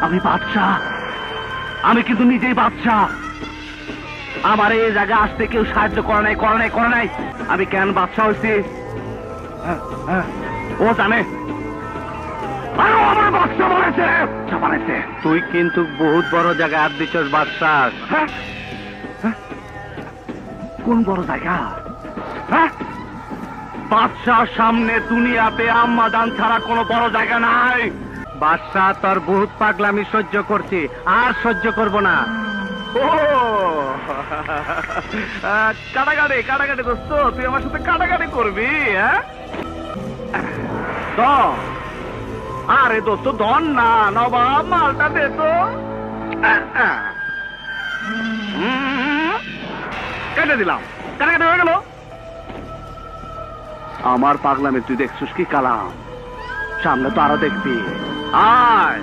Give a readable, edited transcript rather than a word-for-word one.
আমি বাদশাহ, আমি কিন্তু নিজেই বাদশাহ। আমার এই জায়গায় আসতে কেউ সাহায্য করে নাই। আমি কেন বাদশাহ হয়েছি ও জানে। আমার বাদশাহ বানাইছে। তুই কিন্তু বহুত বড় জায়গায় হাত দিচ্ছস বাদশাহ। কোন বড় জায়গা? বাদশার সামনে দুনিয়াতে আম্মাজান ছাড়া কোনো বড় জায়গা নাই। বাদশাহ তোর বহুত পাগলামি সহ্য করছি, আর সহ্য করব না। ও কাটাকাটি দোস্ত, তুই আমার সাথে কাটাকাটি করবি? আরে দোস্ত ধন না, নবাব মালটা দে তো। কেটে দিলাম, কাটাকাটি হয়ে গেল। আমার পাগলামে তুই দেখছিস কি কালাম? সামনে তো আরো দেখবি। আয়